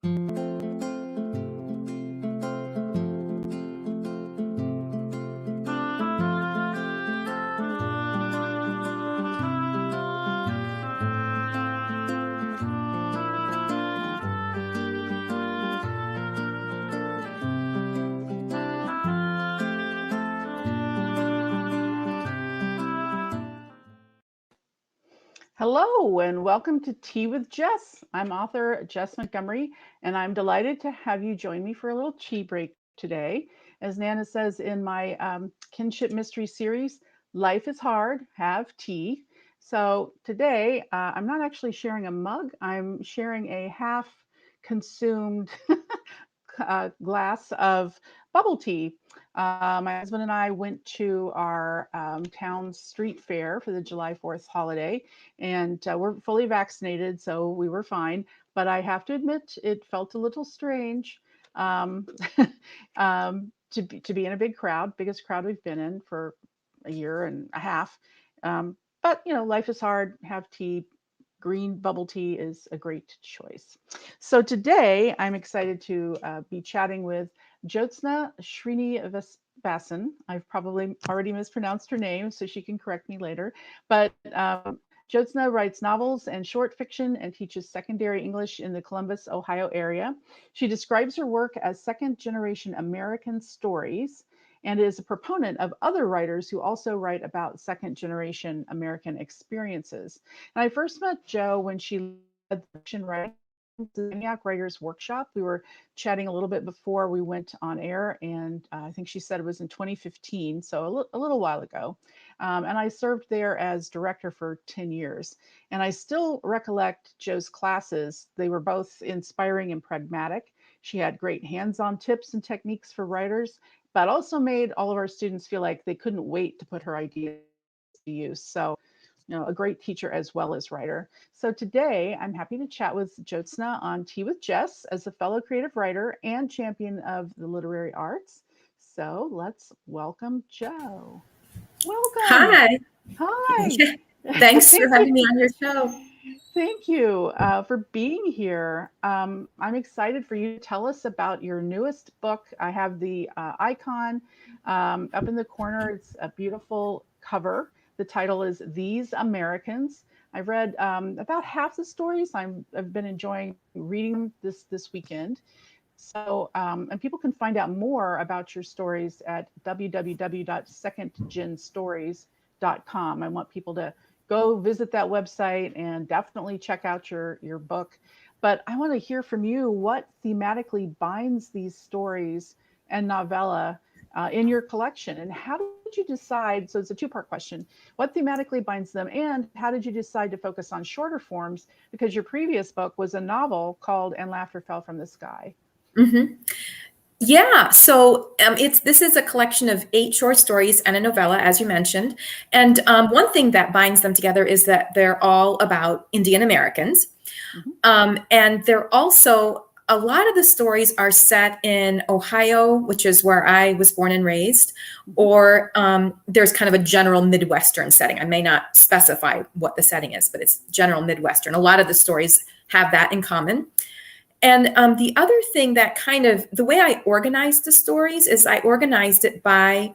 Hello and welcome to Tea with Jess. I'm author Jess Montgomery, and I'm delighted to have you join me for a little tea break today. As Nana says in my kinship mystery series, life is hard, have tea. So today, I'm not actually sharing a mug, I'm sharing a half consumed glass of bubble tea. My husband and I went to our town street fair for the July 4th holiday, and we're fully vaccinated, so we were fine. But I have to admit, it felt a little strange um, to be in a big crowd, biggest crowd we've been in for a year and a half. But life is hard. Have tea. Green bubble tea is a great choice. So today I'm excited to be chatting with Jyotsna Sreenivasan. I've probably already mispronounced her name, so she can correct me later. But Jyotsna writes novels and short fiction and teaches secondary English in the Columbus, Ohio area. She describes her work as second generation American stories and is a proponent of other writers who also write about second generation American experiences. And I first met Jo when she led the fiction writing Maniac Writers Workshop. We were chatting a little bit before we went on air, and I think she said it was in 2015, so a little while ago. And I served there as director for 10 years. And I still recollect Jo's classes. They were both inspiring and pragmatic. She had great hands-on tips and techniques for writers, but also made all of our students feel like they couldn't wait to put her ideas to use. So a great teacher as well as writer. So today I'm happy to chat with Jyotsna on Tea with Jess as a fellow creative writer and champion of the literary arts. So let's welcome Jo. Welcome. Hi. Hi. Thanks for Thank you. having me on your show. Thank you for being here. I'm excited for you to tell us about your newest book. I have the icon up in the corner. It's a beautiful cover. The title is These Americans. I've read about half the stories. I've been enjoying reading them this weekend. So, and people can find out more about your stories at www.secondgenstories.com. I want people to go visit that website and definitely check out your book. But I want to hear from you what thematically binds these stories and novella in your collection, and how did you decide? So it's a two-part question: what thematically binds them, and how did you decide to focus on shorter forms? Because your previous book was a novel called "And Laughter Fell from the Sky." Mm-hmm. Yeah, so this is a collection of 8 short stories and a novella, as you mentioned. And one thing that binds them together is that they're all about Indian Americans. Mm-hmm. And they're also, a lot of the stories are set in Ohio, which is where I was born and raised, or there's kind of a general Midwestern setting. I may not specify what the setting is, but it's general Midwestern. A lot of the stories have that in common. And the other thing that kind of, the way I organized the stories is I organized it by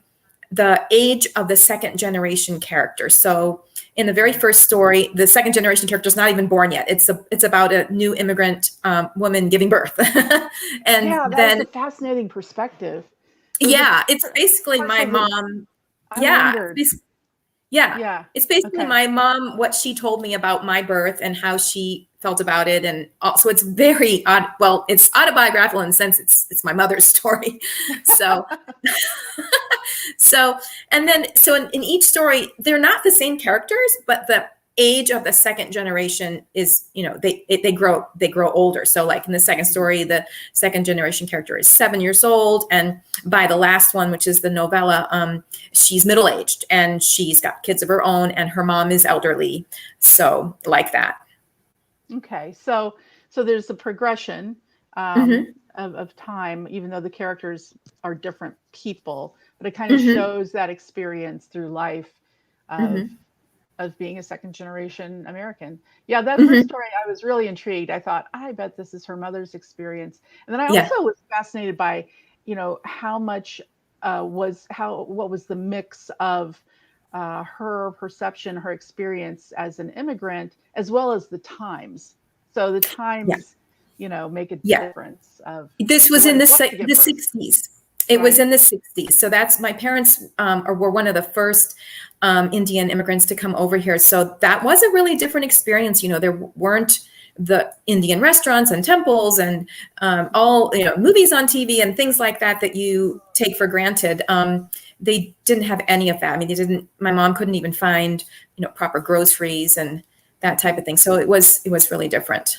the age of the second generation character. So in the very first story, the second generation character is not even born yet. It's about a new immigrant woman giving birth. And Yeah, that then, was a fascinating perspective. it's basically my mom. I Yeah, wondered. Yeah. it's basically Okay. my mom, what she told me about my birth and how she felt about it. And also it's very odd. Well, it's autobiographical in the sense it's my mother's story. So, so, and then, so in each story, they're not the same characters, but the age of the second generation is, they grow older. So like in the second story, the second generation character is 7 years old. And by the last one, which is the novella, she's middle-aged and she's got kids of her own and her mom is elderly. So like that. Okay. So there's a progression Mm-hmm. of time, even though the characters are different people, but it kind of Mm-hmm. shows that experience through life of Mm-hmm. of being a second generation American. Yeah, that first Hmm. story, I was really intrigued. I thought, I bet this is her mother's experience. And then I Yeah. also was fascinated by, how much what was the mix of her perception, her experience as an immigrant, as well as the times. So the Yeah. times, make a Yeah. difference of This was what in it's like to the give birth, 60s. It was right? in the 60s. So that's my parents were one of the first Indian immigrants to come over here. So that was a really different experience. There weren't the Indian restaurants and temples and all movies on TV and things like that that you take for granted. They didn't have any of that. I mean, they didn't. My mom couldn't even find proper groceries and that type of thing. So it was really different.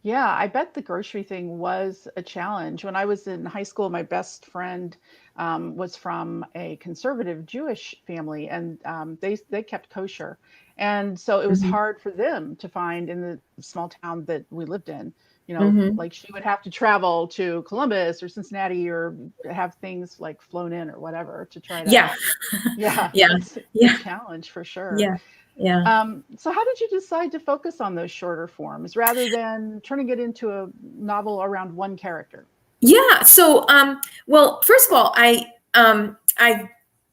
Yeah, I bet the grocery thing was a challenge. When I was in high school, my best friend was from a conservative Jewish family, and they kept kosher, and so it was Hmm. hard for them to find in the small town that we lived in. Hmm. Like she would have to travel to Columbus or Cincinnati or have things like flown in or whatever to try to. Yeah. Yeah, Yeah. it's a Yeah. challenge for sure. Yeah. Yeah. So how did you decide to focus on those shorter forms rather than turning it into a novel around one character? Yeah. So, well, first of all,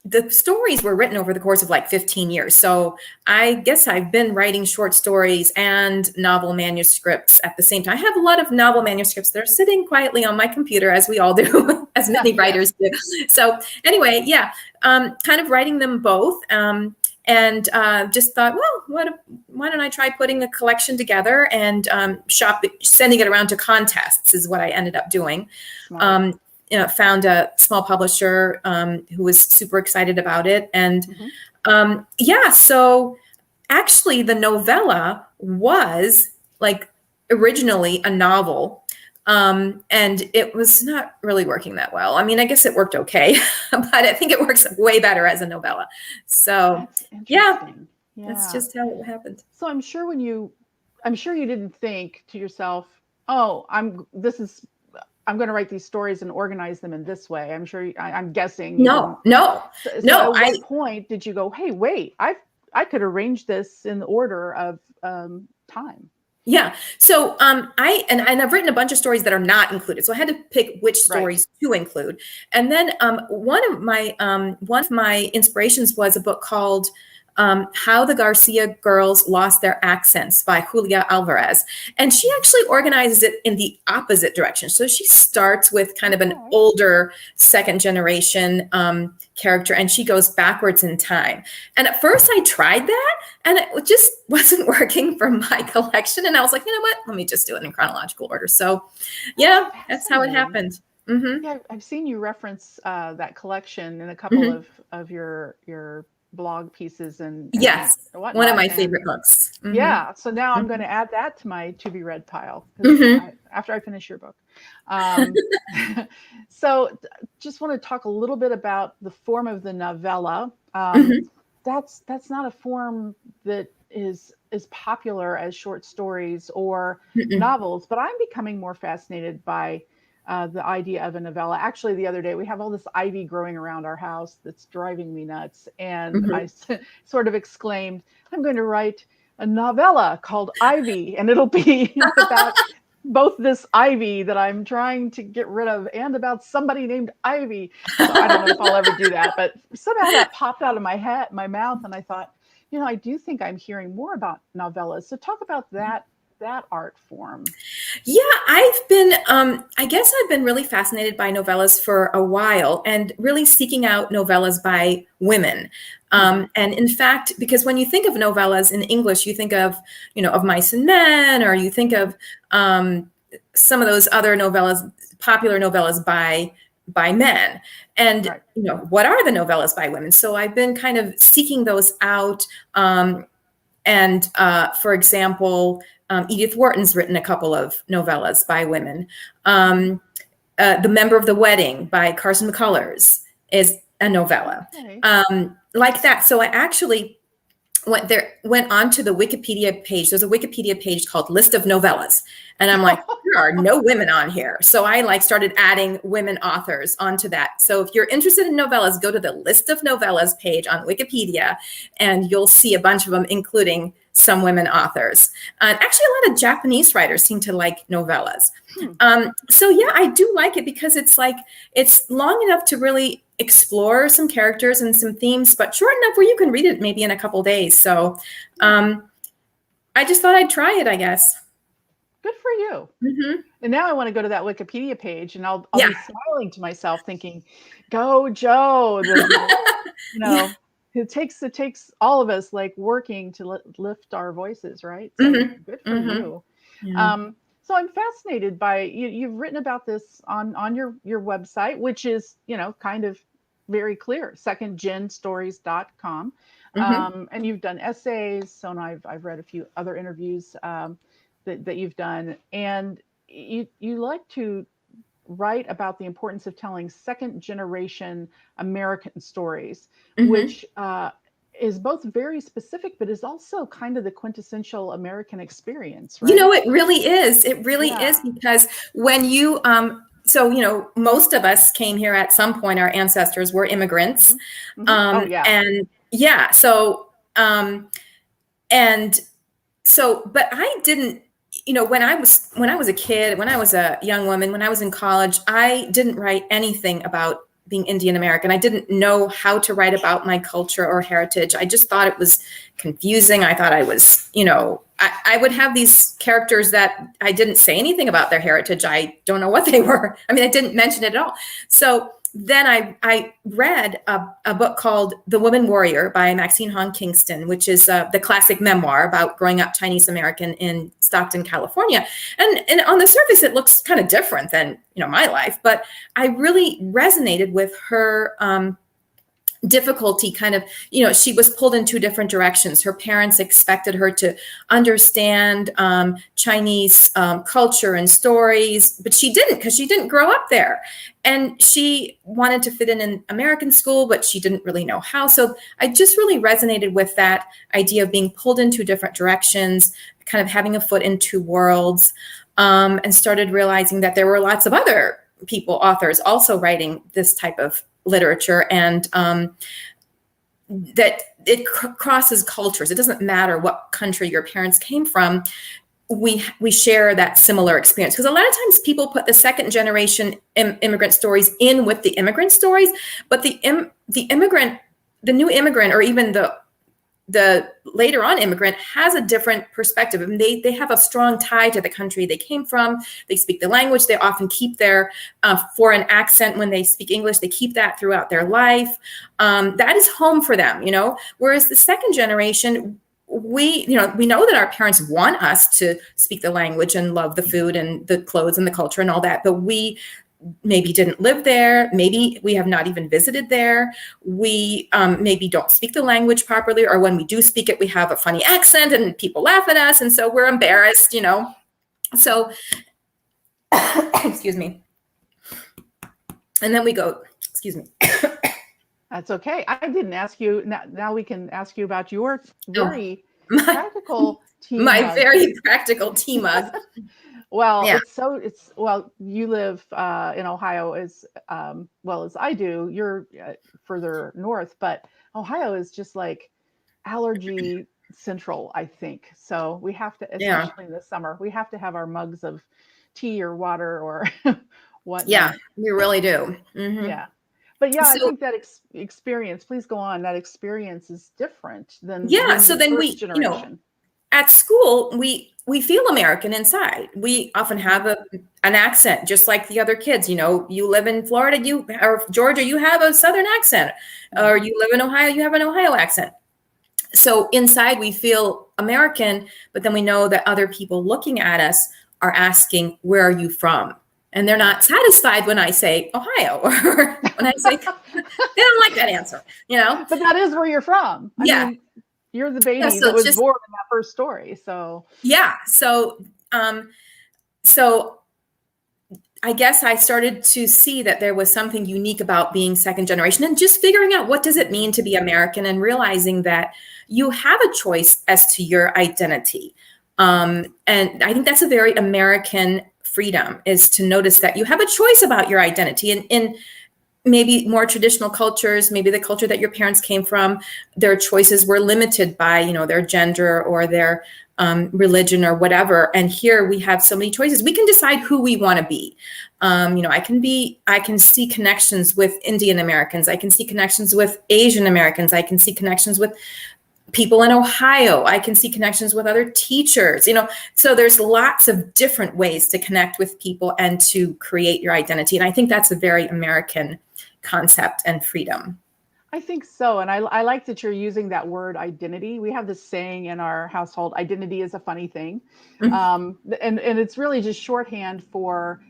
the stories were written over the course of like 15 years. So I guess I've been writing short stories and novel manuscripts at the same time. I have a lot of novel manuscripts that are sitting quietly on my computer, as we all do, as many Yes. writers do. So anyway, yeah, kind of writing them both. And just thought, well, why don't I try putting a collection together and sending it around to contests is what I ended up doing. Smart. Um, Found a small publisher who was super excited about it. And Hmm. yeah, so actually the novella was like originally a novel. And it was not really working that well. I mean, I guess it worked okay, but I think it works way better as a novella. So That's yeah, interesting. that's Yeah. just how it happened. So I'm sure you didn't think to yourself, "Oh, I'm going to write these stories and organize them in this way." I'm guessing you No, didn't. no, So no. at what point did you go, "Hey, wait, I could arrange this in the order of time." Yeah. So and I've written a bunch of stories that are not included. So I had to pick which Right. stories to include. And then one of my inspirations was a book called How the Garcia Girls Lost Their Accents by Julia Alvarez. And she actually organizes it in the opposite direction. So she starts with kind of an Okay. older second generation character, and she goes backwards in time. And at first I tried that, and it just wasn't working for my collection. And I was like, you know what? Let me just do it in chronological order. So, That's yeah, that's how it fascinating. happened. Hmm. Yeah, I've seen you reference that collection in a couple Hmm. of your blog pieces and Yes, one of whatnot. my And favorite books. Hmm. yeah, so now I'm going Hmm. to add that to my to be read pile because Hmm. after I finish your book. Um, so just want to talk a little bit about the form of the novella. Hmm. That's not a form that is as popular as short stories or Hmm. novels, but I'm becoming more fascinated by the idea of a novella. Actually, the other day we have all this ivy growing around our house that's driving me nuts, and I Hmm. sort of exclaimed, "I'm going to write a novella called Ivy, and it'll be about both this ivy that I'm trying to get rid of and about somebody named Ivy." So I don't know if I'll ever do that, but somehow that popped out of my mouth, and I thought, I do think I'm hearing more about novellas. So talk about that art form. Yeah, I guess I've been really fascinated by novellas for a while and really seeking out novellas by women. Hmm. And in fact, because when you think of novellas in English, you think of Mice and Men, or you think of some of those other novellas, popular novellas by men. And, Right. what are the novellas by women? So I've been kind of seeking those out. And for example, Edith Wharton's written a couple of novellas by women. Hmm. The Member of the Wedding by Carson McCullers is a novella. Okay. Like that. So I actually went onto the Wikipedia page. There's a Wikipedia page called List of Novellas. And I'm like, there are no women on here. So I like started adding women authors onto that. So if you're interested in novellas, go to the List of Novellas page on Wikipedia, and you'll see a bunch of them, including some women authors. Actually, a lot of Japanese writers seem to like novellas. So yeah, I do like it because it's like, it's long enough to really explore some characters and some themes, but short enough where you can read it maybe in a couple days. So I just thought I'd try it, I guess. Good for you. Mm-hmm. And now I want to go to that Wikipedia page, and I'll Yeah. be smiling to myself, thinking, "Go, Joe!" You know, Yeah. it takes all of us like working to lift our voices, right? So Mm-hmm. good for Mm-hmm. you. Yeah. So I'm fascinated by you. You've written about this on your website, which is, you know, kind of very clear, secondgenstories.com. Mm-hmm. And you've done essays. So and I've read a few other interviews that you've done, and you like to write about the importance of telling second generation American stories, Mm-hmm. which is both very specific, but is also kind of the quintessential American experience, You know, right? it really is. It really is, Yeah. because when you, so, you know, most of us came here at some point, our ancestors were immigrants. Mm-hmm. Mm-hmm. Oh, yeah. And yeah, and so, but I didn't, you know, when I was a kid, when I was a young woman, when I was in college, I didn't write anything about being Indian American. I didn't know how to write about my culture or heritage. I just thought it was confusing. I thought I was, you know, I would have these characters that I didn't say anything about their heritage. I don't know what they were. I mean, I didn't mention it at all. So then I read a book called The Woman Warrior by Maxine Hong Kingston, which is the classic memoir about growing up Chinese American in Stockton, California. And on the surface, it looks kind of different than, you know, my life, but I really resonated with her difficulty. Kind of, you know, she was pulled in two different directions. Her parents expected her to understand Chinese culture and stories, but she didn't, because she didn't grow up there. And she wanted to fit in an American school, but she didn't really know how. So I just really resonated with that idea of being pulled in two different directions, kind of having a foot in two worlds, and started realizing that there were lots of other people, authors, also writing this type of literature, and that it crosses cultures. It doesn't matter what country your parents came from. We share that similar experience, because a lot of times people put the second generation immigrant stories in with the immigrant stories, but the immigrant, the new immigrant, or even the later on immigrant, has a different perspective. I mean, they have a strong tie to the country they came from. They speak the language. They often keep their foreign accent when they speak English. They keep that throughout their life. That is home for them, you know. Whereas the second generation, we know that our parents want us to speak the language and love the food and the clothes and the culture and all that, but we maybe didn't live there. Maybe we have not even visited there. We maybe don't speak the language properly, or when we do speak it, we have a funny accent and people laugh at us. And so we're embarrassed, you know. So, excuse me. And then we go, excuse me. That's okay. I didn't ask you. Now we can ask you about your very my, practical tea my mug. very practical tea mug. Well, Yeah. well, you live in Ohio as well as I do. You're further north, but Ohio is just like allergy central, I think. So we have to, Yeah. especially in the summer, we have to have our mugs of tea or water or whatnot. Yeah, we really do. Mm-hmm. Yeah. But yeah, I So, think that experience, please go on, that experience is different than yeah. So the then first we, you know, generation. at school, we feel American inside. We often have an accent, just like the other kids. You know, you live in Florida, or Georgia, you have a Southern accent, or you live in Ohio, you have an Ohio accent. So inside, we feel American, but then we know that other people looking at us are asking, "Where are you from?" And they're not satisfied when I say Ohio, or when I say, they don't like that answer, you know? But that is where you're from. I Yeah. mean, you're the Yeah. baby So that it's was just, born in that first story. So yeah. So I guess I started to see that there was something unique about being second generation and just figuring out what does it mean to be American and realizing that you have a choice as to your identity. And I think that's a very American freedom, is to notice that you have a choice about your identity. And in maybe more traditional cultures, maybe the culture that your parents came from, their choices were limited by, their gender or their religion or whatever. And here we have so many choices. We can decide who we want to be. I can see connections with Indian Americans. I can see connections with Asian Americans. I can see connections with people in Ohio. I can see connections with other teachers, so there's lots of different ways to connect with people and to create your identity. And I think that's a very American concept and freedom. I think so. And I like that you're using that word identity. We have this saying in our household, identity is a funny thing. And it's really just shorthand for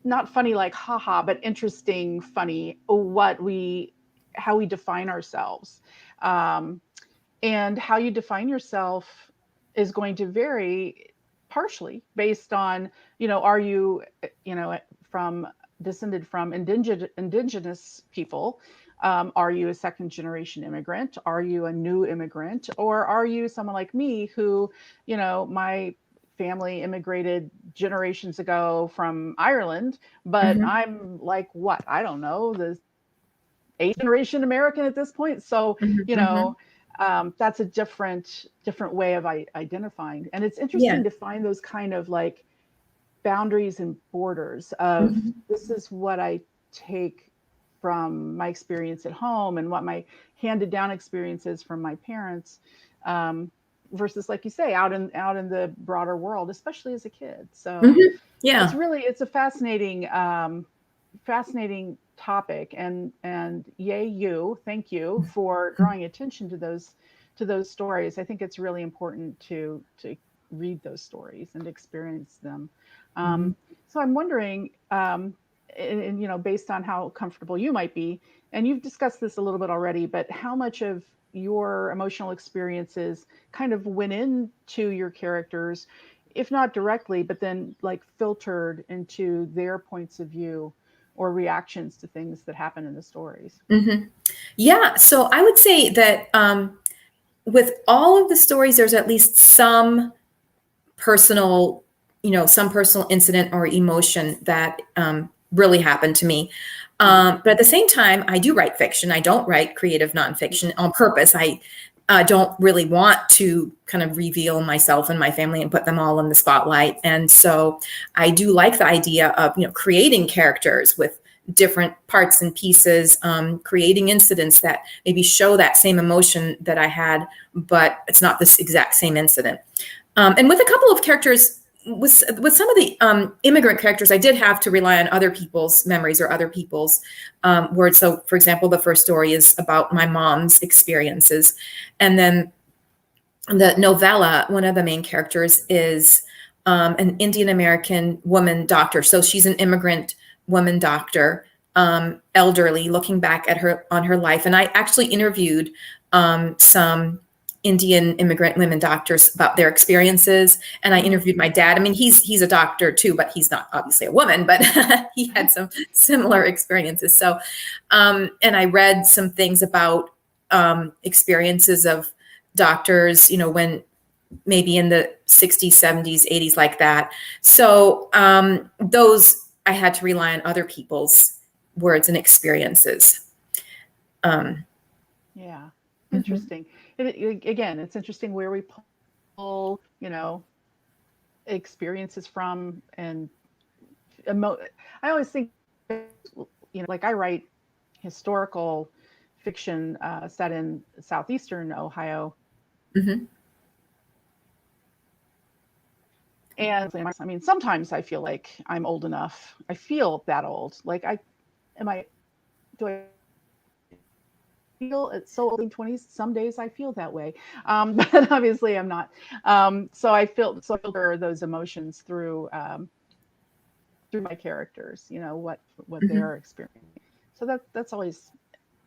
not funny like haha, but interesting, funny, how we define ourselves. And how you define yourself is going to vary partially based on, are you, descended from indigenous people? Are you a second generation immigrant? Are you a new immigrant? Or are you someone like me who, my family immigrated generations ago from Ireland, but I'm like, what? I don't know, the eighth generation American at this point. So, that's a different way of identifying. And it's interesting to find those kind of like boundaries and borders of this is what I take from my experience at home and what my handed down experiences from my parents, versus, like you say, out in the broader world, especially as a kid. So it's a fascinating topic, and thank you for drawing attention to those stories. I think it's really important to read those stories and experience them. So I'm wondering, based on how comfortable you might be, and you've discussed this a little bit already, but how much of your emotional experiences kind of went into your characters, if not directly, but then like filtered into their points of view or reactions to things that happen in the stories? Yeah. So I would say that with all of the stories, there's at least some personal incident or emotion that really happened to me. But at the same time, I do write fiction. I don't write creative nonfiction on purpose. I don't really want to kind of reveal myself and my family and put them all in the spotlight. And so I do like the idea of, creating characters with different parts and pieces, creating incidents that maybe show that same emotion that I had, but it's not this exact same incident. And with a couple of characters, with some of the immigrant characters, I did have to rely on other people's memories or other people's words. So, for example, the first story is about my mom's experiences. And then the novella, one of the main characters is an Indian American woman doctor. So she's an immigrant woman doctor, elderly, looking back at her life. And I actually interviewed some Indian immigrant women doctors about their experiences. And I interviewed my dad. I mean, he's a doctor too, but he's not obviously a woman, but he had some similar experiences. So, and I read some things about experiences of doctors, when maybe in the 60s, 70s, 80s, like that. So those, I had to rely on other people's words and experiences. Interesting. Again, it's interesting where we pull, experiences from. And I always think, like I write historical fiction set in southeastern Ohio. And I mean, sometimes I feel like I'm old enough. I feel that old. Like do I feel it's so old in 20s? Some days I feel that way. But obviously I'm not. So I filter those emotions through my characters, what they're experiencing. So that's always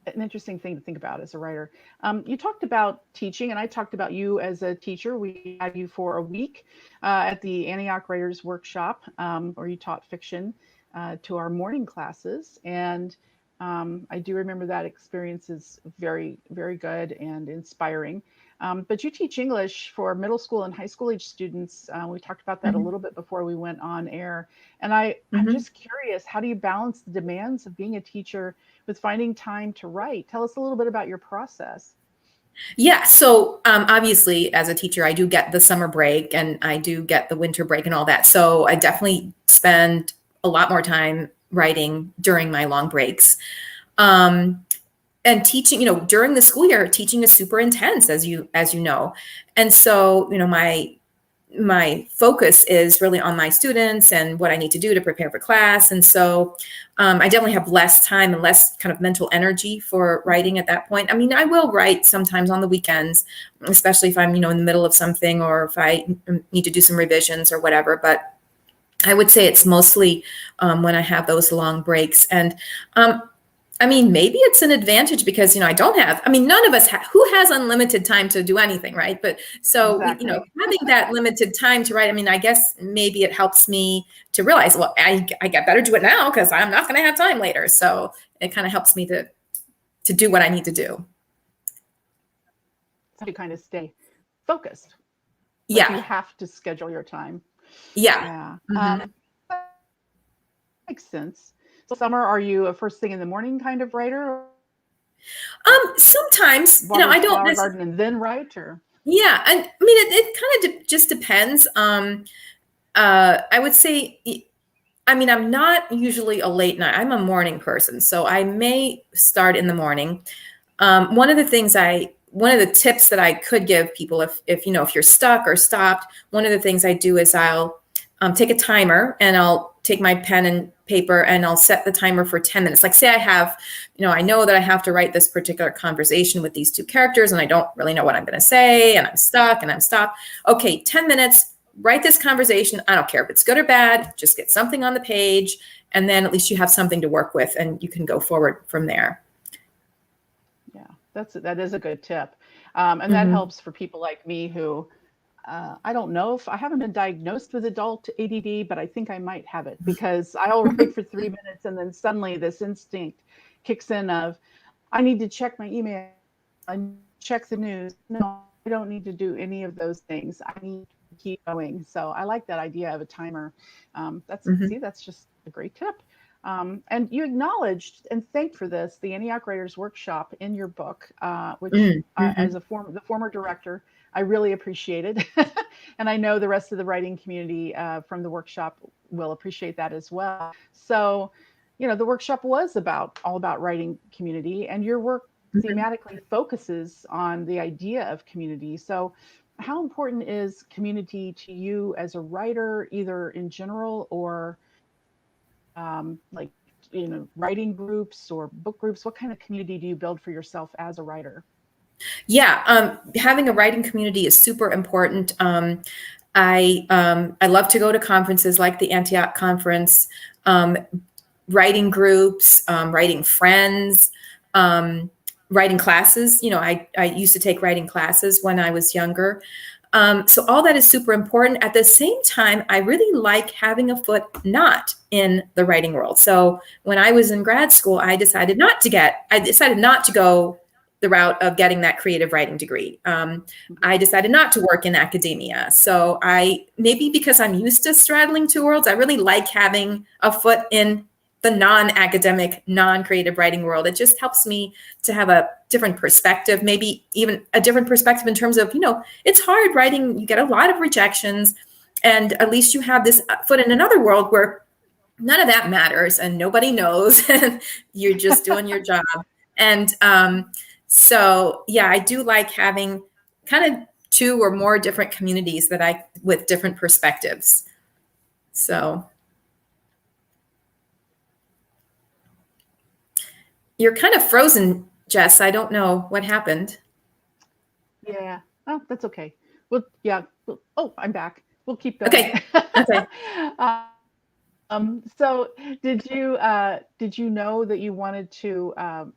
an interesting thing to think about as a writer. You talked about teaching, and I talked about you as a teacher. We had you for a week at the Antioch Writers Workshop, where you taught fiction to our morning classes. And I do remember that experience is very, very good and inspiring. But you teach English for middle school and high school age students. We talked about that a Mhm. little bit before we went on air. And I'm Mhm. just curious, how do you balance the demands of being a teacher with finding time to write? Tell us a little bit about your process. Yeah. So obviously, as a teacher, I do get the summer break and I do get the winter break and all that. So I definitely spend a lot more time writing during my long breaks. Um, and teaching, during the school year, teaching is super intense, as you know. And so, my focus is really on my students and what I need to do to prepare for class. And so I definitely have less time and less kind of mental energy for writing at that point. I mean, I will write sometimes on the weekends, especially if I'm, in the middle of something or if I need to do some revisions or whatever. But I would say it's mostly when I have those long breaks. And I mean, maybe it's an advantage because, I don't have, I mean, none of us, who has unlimited time to do anything, right? But so, Exactly. having that limited time to write, I mean, I guess maybe it helps me to realize, well, I get better do it now because I'm not going to have time later. So it kind of helps me to do what I need to do. So you kind of stay focused, like you Yeah. have to schedule your time. Yeah. Yeah. Hmm. That makes sense. So summer, are you a first thing in the morning kind of writer, or Sometimes, water the I don't flower necessarily, garden and then write, or yeah. And I mean, it kind of just depends. I would say, I mean, I'm not usually a late night. I'm a morning person, so I may start in the morning. One of the tips that I could give people, if you're stuck or stopped, one of the things I do is I'll take a timer and I'll take my pen and paper and I'll set the timer for 10 minutes. Like say I have, I know that I have to write this particular conversation with these two characters and I don't really know what I'm going to say and I'm stuck and I'm stopped. Okay, 10 minutes, write this conversation. I don't care if it's good or bad, just get something on the page and then at least you have something to work with and you can go forward from there. yeah, that is a good tip, and that Hmm. helps for people like me who I don't know if I haven't been diagnosed with adult ADD, but I think I might have it because I'll write for 3 minutes and then suddenly this instinct kicks in of I need to check my email, I need to check the news. No, I don't need to do any of those things. I need to keep going. So I like that idea of a timer. Hmm. That's just a great tip. And you acknowledged and thanked for this the Antioch Writers Workshop in your book, which Hmm. as the former director, I really appreciated, and I know the rest of the writing community from the workshop will appreciate that as well. So, the workshop was all about writing community, and your work Hmm. thematically focuses on the idea of community. So, how important is community to you as a writer, either in general or like writing groups or book groups? What kind of community do you build for yourself as a writer? Yeah, having a writing community is super important. I love to go to conferences like the Antioch conference, um, writing groups, writing friends, um, writing classes. I used to take writing classes when I was younger. So all that is super important. At the same time, I really like having a foot not in the writing world. So when I was in grad school, I decided not to go the route of getting that creative writing degree. I decided not to work in academia. So maybe because I'm used to straddling two worlds, I really like having a foot in the non-academic, non-creative writing world. It just helps me to have a different perspective, maybe even a different perspective in terms of, it's hard writing. You get a lot of rejections. And at least you have this foot in another world where none of that matters and nobody knows. And you're just doing your job. And so, yeah, I do like having kind of two or more different communities with different perspectives. So you're kind of frozen, Jess. I don't know what happened. Yeah. Oh, that's okay. Well, yeah. Oh, I'm back. We'll keep going. Okay. Okay. So did you know that you wanted to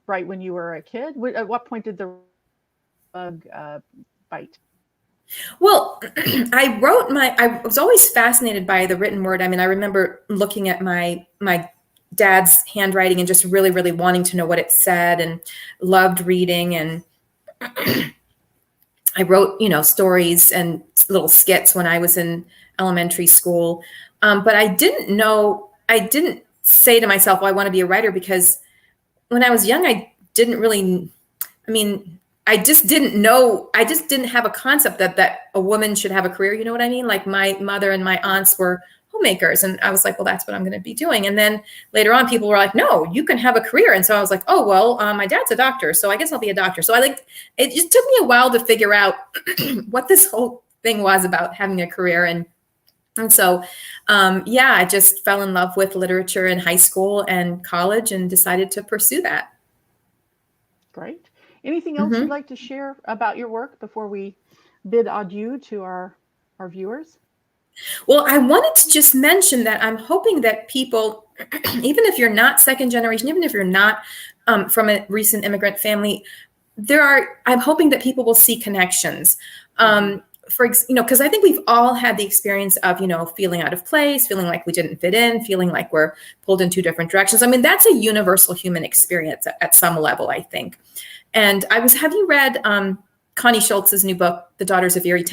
write when you were a kid? At what point did the bug bite? Well, I was always fascinated by the written word. I mean, I remember looking at my dad's handwriting and just really, really wanting to know what it said, and loved reading. And I wrote, stories and little skits when I was in elementary school. But I didn't say to myself, well, I want to be a writer, because when I was young, I didn't really, I mean, I just didn't know. I just didn't have a concept that a woman should have a career. You know what I mean? Like, my mother and my aunts were homemakers, and I was like, well, that's what I'm going to be doing. And then later on, people were like, no, you can have a career. And so I was like, oh, well, my dad's a doctor, so I guess I'll be a doctor. So it just took me a while to figure out what this whole thing was about having a career. And so, yeah, I just fell in love with literature in high school and college and decided to pursue that. Great. Anything else you'd Mm-hmm. like to share about your work before we bid adieu to our viewers? Well, I wanted to just mention that I'm hoping that people, even if you're not second generation, even if you're not from a recent immigrant family, I'm hoping that people will see connections. Mhm. Because I think we've all had the experience of, feeling out of place, feeling like we didn't fit in, feeling like we're pulled in two different directions. I mean, that's a universal human experience at some level, I think. And have you read Connie Schultz's new book, The Daughters of Erie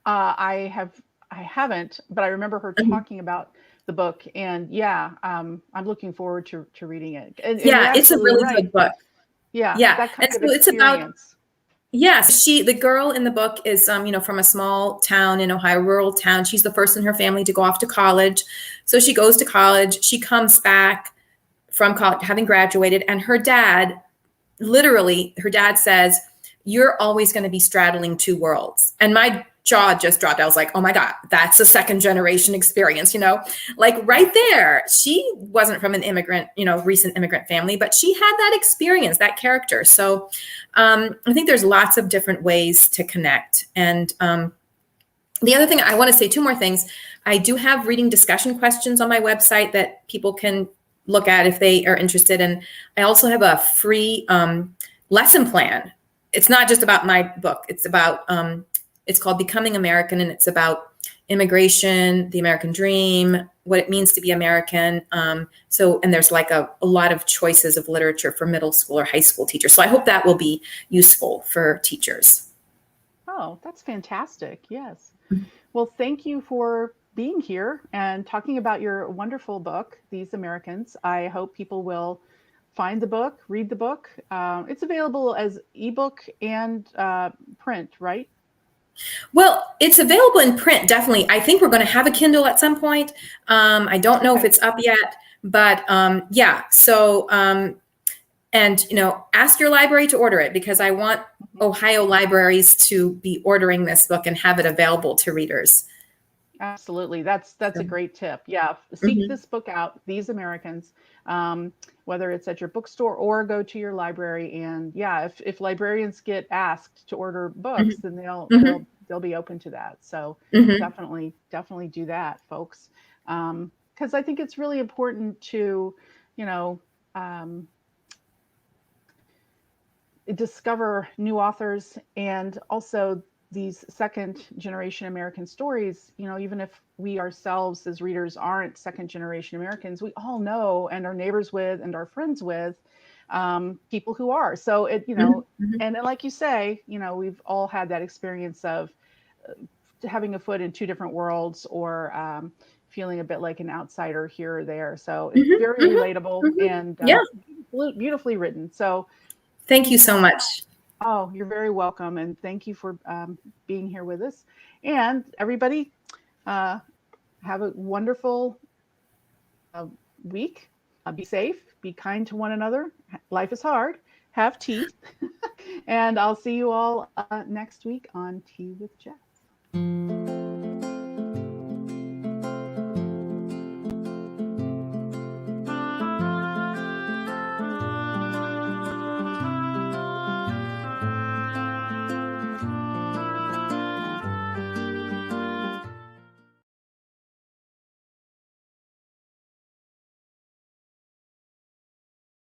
I have I haven't, but I remember her Town? talking about the book, and yeah, I'm looking forward to reading it. And you're Yeah, it's a absolutely really right. good book. Yeah, Yeah. that kind And of so it's about, experience. yes, the girl in the book is, from a small town in Ohio, rural town. She's the first in her family to go off to college. So she goes to college. She comes back from college, having graduated, and her dad says, you're always going to be straddling two worlds. And my jaw just dropped. I was like, oh my God, that's a second generation experience, like Yeah. right there. She wasn't from an immigrant, recent immigrant family, but she had that experience, that character. So I think there's lots of different ways to connect. And the other thing, I want to say two more things. I do have reading discussion questions on my website that people can look at if they are interested. And I also have a free lesson plan. It's not just about my book. It's called Becoming American, and it's about immigration, the American dream, what it means to be American. And there's like a lot of choices of literature for middle school or high school teachers. So I hope that will be useful for teachers. Oh, that's fantastic. Yes. Well, thank you for being here and talking about your wonderful book, These Americans. I hope people will find the book, read the book. It's available as ebook and print, right? Well, it's available in print, definitely. I think we're going to have a Kindle at some point. I don't know if Okay. it's up yet, but yeah. So, and ask your library to order it, because I want Mhm. Ohio libraries to be ordering this book and have it available to readers. Absolutely. That's a So, great tip. Yeah. Seek mhm, this book out, These Americans, whether it's at your bookstore or go to your library. And yeah, if librarians get asked to order books, mhm, then mhm, they'll be open to that. So mhm, definitely do that, folks. Because I think it's really important to, you know, um, discover new authors and also these second generation American stories. Even if we ourselves as readers aren't second generation Americans, we all know and are neighbors with and are friends with people who are. So mhm, mhm, and like you say, we've all had that experience of having a foot in two different worlds or feeling a bit like an outsider here or there. So it's mhm, very mhm, relatable mhm. and Yeah. beautifully written. So Thank you so much. oh, you're very welcome. And thank you for being here with us. And everybody, uh, have a wonderful uh, week. Be safe, be kind to one another. Life is hard. Have tea. And I'll see you all next week on Tea with Jess.